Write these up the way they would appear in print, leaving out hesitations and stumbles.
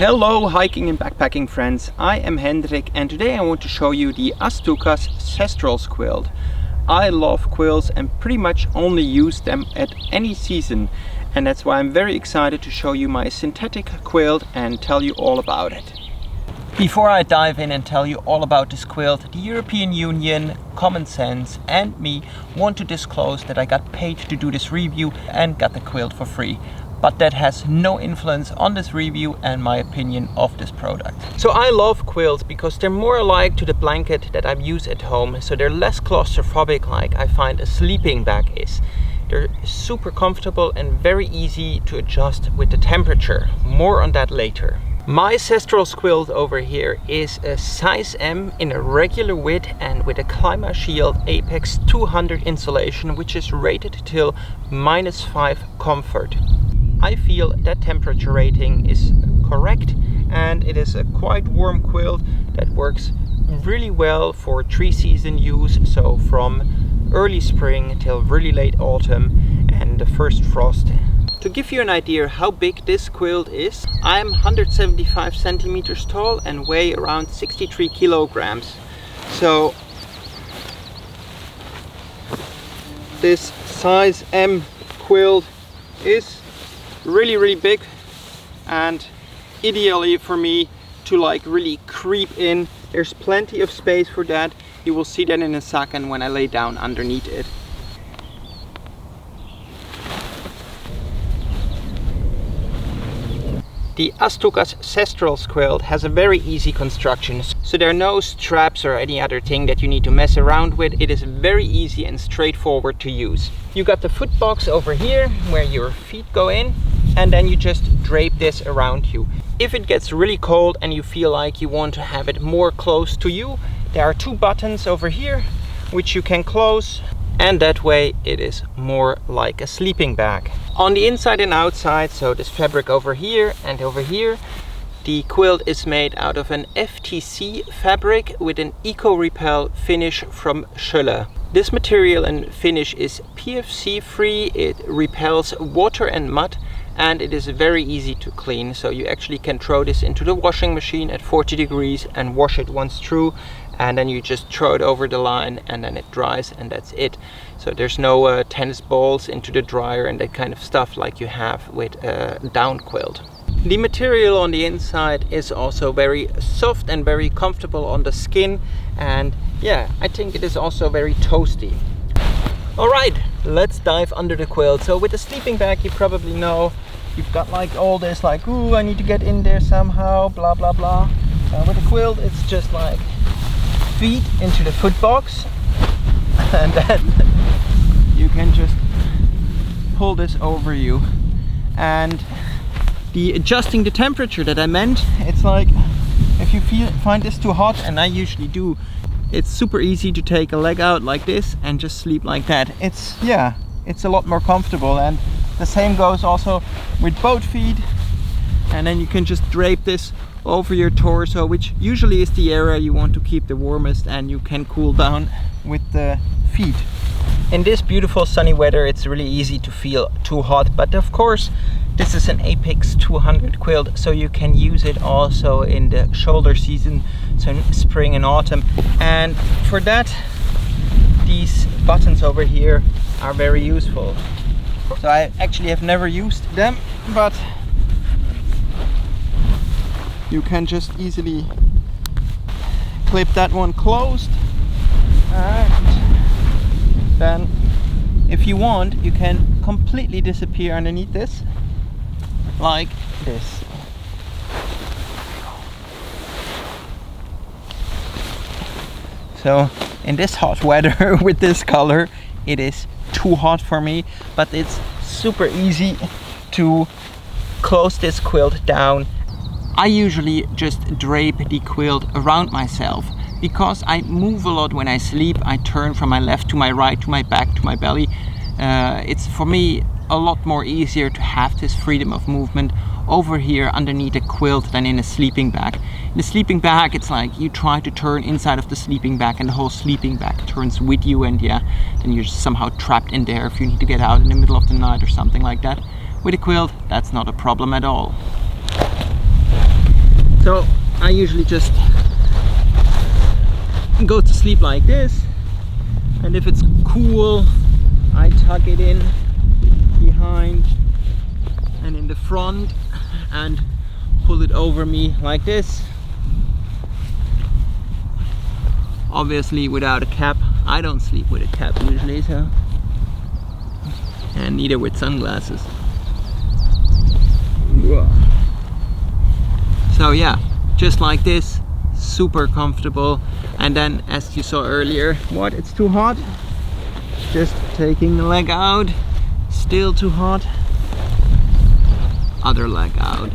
Hello hiking and backpacking friends, I am Hendrik and today I want to show you the As Tucas Sestrals Quilt. I love quilts and pretty much only use them at any season, and that's why I'm very excited to show you my synthetic quilt and tell you all about it. Before I dive in and tell you all about this quilt, the European Union, Common Sense and me want to disclose that I got paid to do this review and got the quilt for free. But that has no influence on this review and my opinion of this product. So I love quilts because they're more alike to the blanket that I use at home, so they're less claustrophobic like I find a sleeping bag is. They're super comfortable and very easy to adjust with the temperature. More on that later. My Sestrals quilt over here is a size M in a regular width and with a Clima Shield Apex 200 insulation, which is rated till -5 comfort. I feel that temperature rating is correct and it is a quite warm quilt that works really well for tree season use, so from early spring till really late autumn and the first frost. To give you an idea how big this quilt is, I'm 175 centimeters tall and weigh around 63 kilograms. So this size M quilt is really big and ideally for me to like really creep in. There's plenty of space for that. You will see that in a second when I lay down underneath it. The As Tucas Sestrals Quilt has a very easy construction, so there are no straps or any other thing that you need to mess around with. It is very easy and straightforward to use. You got the foot box over here where your feet go in, and then you just drape this around you. If it gets really cold and you feel like you want to have it more close to you, there are two buttons over here which you can close, and that way it is more like a sleeping bag. On the inside and outside, so this fabric over here and over here, the quilt is made out of an FTC fabric with an eco-repel finish from Schoeller. This material and finish is PFC free, it repels water and mud, and it is very easy to clean. So you actually can throw this into the washing machine at 40 degrees and wash it once through, and then you just throw it over the line and then it dries and that's it. So there's no tennis balls into the dryer and that kind of stuff like you have with a down quilt. The material on the inside is also very soft and very comfortable on the skin, and yeah, I think it is also very toasty. Alright, let's dive under the quilt. So with the sleeping bag, you probably know you've got like all this like, ooh, I need to get in there somehow, blah blah blah. With the quilt it's just like feet into the foot box and then you can just pull this over you. And the adjusting the temperature that I meant, it's like if you find this too hot, and I usually do, it's super easy to take a leg out like this and just sleep like that. It's a lot more comfortable, and the same goes also with both feet. And then you can just drape this over your torso, which usually is the area you want to keep the warmest, and you can cool down with the feet. In this beautiful sunny weather it's really easy to feel too hot, but of course this is an Apex 200 quilt, so you can use it also in the shoulder season, so in spring and autumn. And for that, these buttons over here are very useful. So I actually have never used them, but you can just easily clip that one closed, and then if you want you can completely disappear underneath this like this. So in this hot weather with this color it is too hot for me, but it's super easy to close this quilt down. I usually just drape the quilt around myself because I move a lot when I sleep. I turn from my left to my right, to my back, to my belly. It's for me a lot more easier to have this freedom of movement over here underneath a quilt than in a sleeping bag. In a sleeping bag it's like you try to turn inside of the sleeping bag and the whole sleeping bag turns with you, and yeah, then you're somehow trapped in there if you need to get out in the middle of the night or something like that. With a quilt that's not a problem at all. So I usually just go to sleep like this, and if it's cool I tuck it in behind and in the front and pull it over me like this. Obviously without a cap. I don't sleep with a cap usually, so, and neither with sunglasses. So yeah, just like this, super comfortable. And then, as you saw earlier, what, it's too hot? Just taking the leg out, still too hot. Other leg out.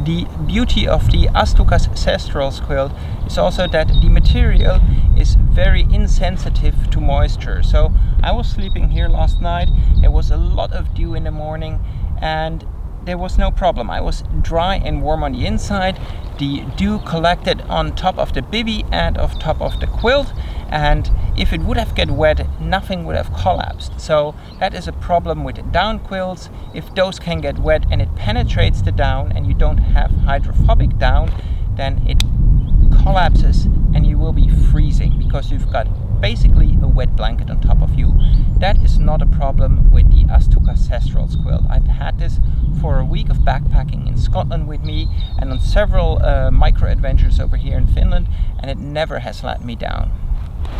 The beauty of the As Tucas Sestrals Quilt is also that the material is very insensitive to moisture. So I was sleeping here last night, there was a lot of dew in the morning and there was no problem. I was dry and warm on the inside. The dew collected on top of the bivvy and on top of the quilt, and if it would have get wet, nothing would have collapsed. So that is a problem with down quilts. If those can get wet and it penetrates the down and you don't have hydrophobic down, then it collapses and you will be freezing because you've got basically a wet blanket on top of you. That is not a problem with the As Tucas Sestrals Quilt. I've had this for a week of backpacking in Scotland with me and on several micro-adventures over here in Finland, and it never has let me down.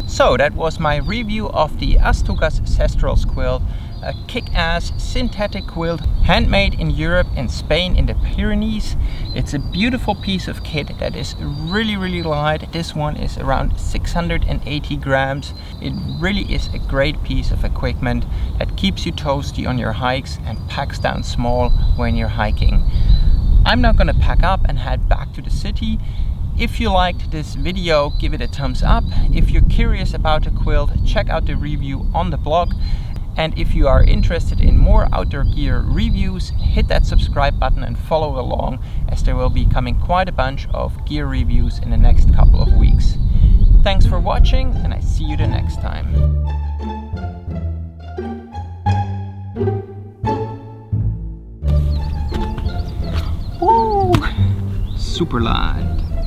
So that was my review of the As Tucas Sestrals Quilt, a kick-ass synthetic quilt handmade in Europe, in Spain, in the Pyrenees. It's a beautiful piece of kit that is really light. This one is around 680 grams. It really is a great piece of equipment that keeps you toasty on your hikes and packs down small when you're hiking. I'm now gonna pack up and head back to the city. If you liked this video, give it a thumbs up. If you're curious about a quilt, check out the review on the blog. And if you are interested in more outdoor gear reviews, hit that subscribe button and follow along, as there will be coming quite a bunch of gear reviews in the next couple of weeks. Thanks for watching, and I see you the next time. Woo! Super light.